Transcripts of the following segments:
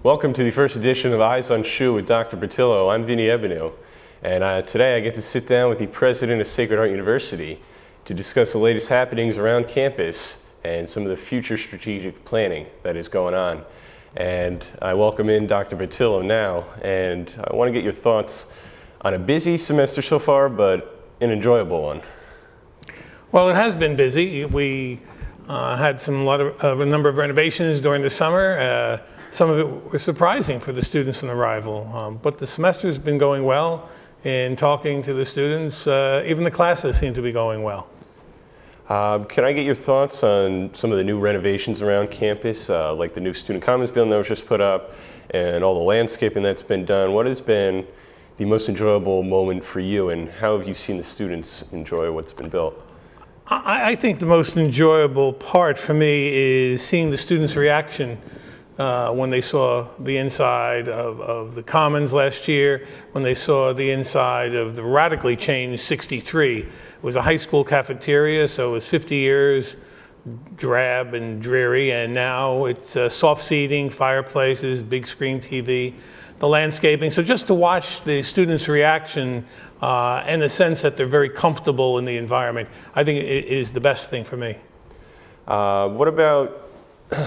Welcome to the first edition of Eyes on SHU with Dr. Petillo. I'm Vinny Ebenau, and today I get to sit down with the president of Sacred Heart University to discuss the latest happenings around campus and some of the future strategic planning that is going on. And I welcome in Dr. Petillo now, and I want to get your thoughts on a busy semester so far, but an enjoyable one. Well, it has been busy. We had a number of renovations during the summer. Some of it was surprising for the students on arrival, but the semester's been going well. In talking to the students, even the classes seem to be going well. Can I get your thoughts on some of the new renovations around campus, like the new student commons building that was just put up and all the landscaping that's been done? What has been the most enjoyable moment for you, and how have you seen the students enjoy what's been built? I think the most enjoyable part for me is seeing the students' reaction when they saw the inside of the Commons last year, when they saw the inside of the radically changed 63. It was a high school cafeteria, so it was 50 years, drab and dreary, and now it's soft seating, fireplaces, big screen TV, the landscaping. So just to watch the students' reaction and the sense that they're very comfortable in the environment, I think it is the best thing for me. What about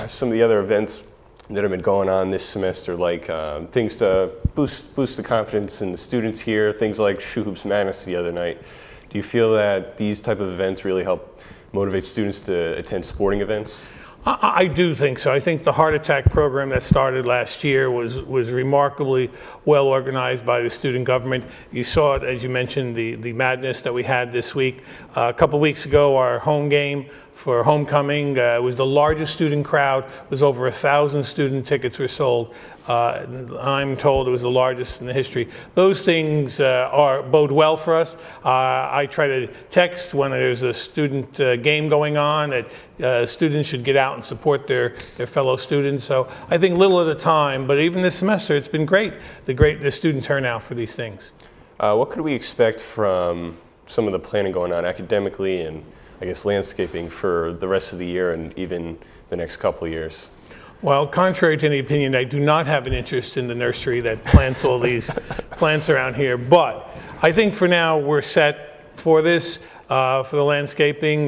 some of the other events that have been going on this semester, like things to boost the confidence in the students here, things like SHUBOX Madness the other night? Do you feel that these type of events really help motivate students to attend sporting events? I do think so. I think the heart attack program that started last year was remarkably well organized by the student government. You saw it, as you mentioned, the madness that we had this week. A couple weeks ago, our home game for homecoming was the largest student crowd. It was over 1,000 student tickets were sold. I'm told it was the largest in the history. Those things bode well for us. I try to text when there's a student game going on that students should get out and support their fellow students. So I think little at a time, but even this semester it's been great, the student turnout for these things. What could we expect from some of the planning going on academically and I guess landscaping for the rest of the year and even the next couple of years? Well, contrary to any opinion, I do not have an interest in the nursery that plants all these plants around here. But I think for now we're set for this, for the landscaping.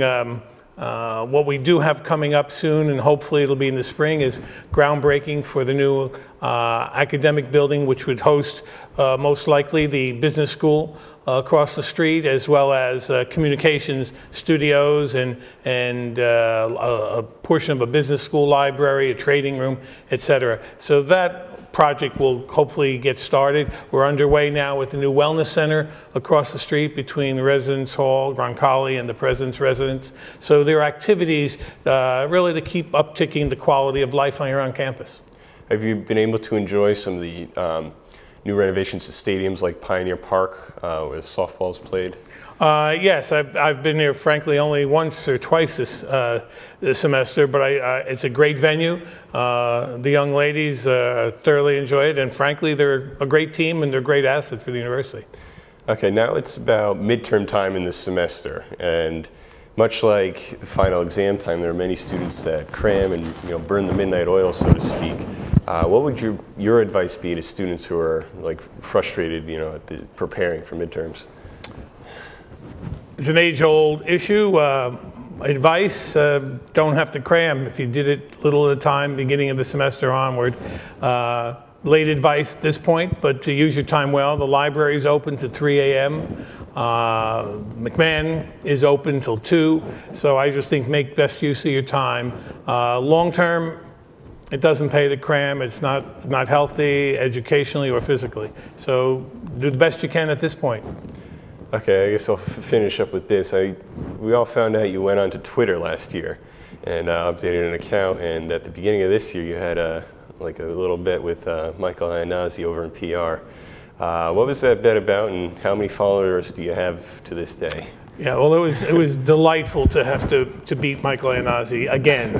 What we do have coming up soon, and hopefully it'll be in the spring, is groundbreaking for the new academic building, which would host most likely the business school across the street, as well as communications studios and a portion of a business school library, a trading room, etc. So that project will hopefully get started. We're underway now with the new wellness center across the street between the residence hall, Roncalli, and the president's residence. So there are activities really to keep upticking the quality of life here on campus. Have you been able to enjoy some of the new renovations to stadiums like Pioneer Park, where softball's played? Yes, I've been here, frankly, only once or twice this semester, but it's a great venue. The young ladies thoroughly enjoy it, and frankly, they're a great team and they're a great asset for the university. Okay, now it's about midterm time in this semester, and much like final exam time, there are many students that cram and burn the midnight oil, so to speak. What would your advice be to students who are like frustrated, at preparing for midterms? It's an age-old issue. Advice: don't have to cram. If you did it little at a time, beginning of the semester onward. Late advice at this point, but to use your time well. The library is open to 3 a.m. McMahon is open till 2. So I just think make best use of your time. Long term, it doesn't pay to cram. It's not healthy educationally or physically. So do the best you can at this point. Okay, I guess I'll finish up with this. We all found out you went onto Twitter last year and updated an account, and at the beginning of this year you had like a little bet with Michael Iannazzi over in PR. What was that bet about, and how many followers do you have to this day? Yeah, well, it was delightful to have to beat Michael Iannazzi again.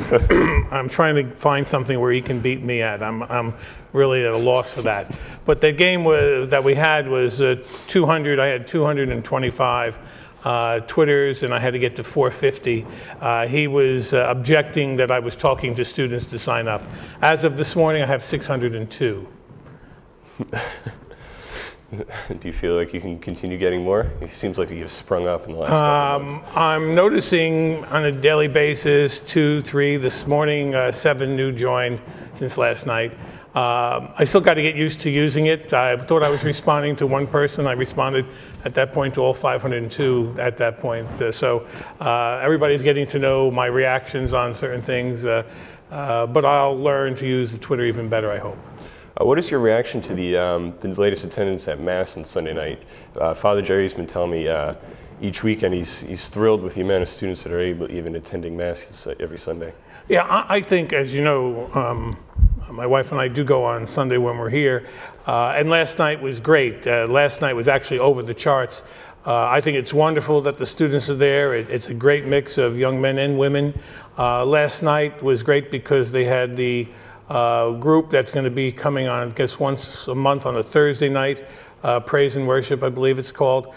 I'm trying to find something where he can beat me at. I'm really at a loss for that. But the game that we had was 200. I had 225. Twitters, and I had to get to 450. He was objecting that I was talking to students to sign up. As of this morning, I have 602. Do you feel like you can continue getting more? It seems like you've sprung up in the last couple months. I'm noticing on a daily basis 2, 3. This morning, 7 new joined since last night. I still got to get used to using it. I thought I was responding to one person. I responded at that point to all 502 at that point. So everybody's getting to know my reactions on certain things, but I'll learn to use the Twitter even better, I hope. What is your reaction to the latest attendance at Mass on Sunday night? Father Jerry's been telling me each weekend he's thrilled with the amount of students that are even attending Mass every Sunday. Yeah, I think, as you know, my wife and I do go on Sunday when we're here, and last night was great. Last night was actually over the charts. I think it's wonderful that the students are there. It's a great mix of young men and women. Last night was great because they had the group that's going to be coming on, I guess, once a month on a Thursday night, Praise and Worship, I believe it's called.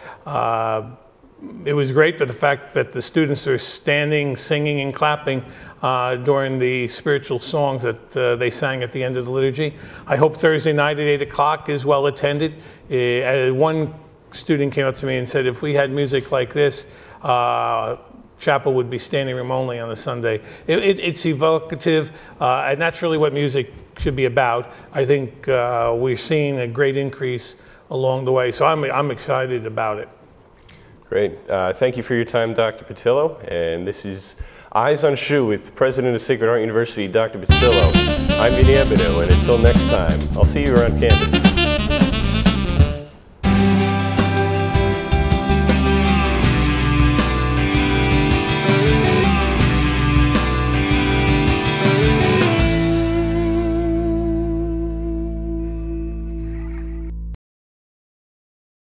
It was great for the fact that the students are standing, singing, and clapping during the spiritual songs that they sang at the end of the liturgy. I hope Thursday night at 8 o'clock is well attended. One student came up to me and said, if we had music like this, chapel would be standing room only on a Sunday. It's evocative, and that's really what music should be about. I think we're seeing a great increase along the way, so I'm excited about it. Great. Thank you for your time, Dr. Petillo. And this is Eyes on SHU with President of Sacred Heart University, Dr. Petillo. I'm Vinny Ebenau, and until next time, I'll see you around campus.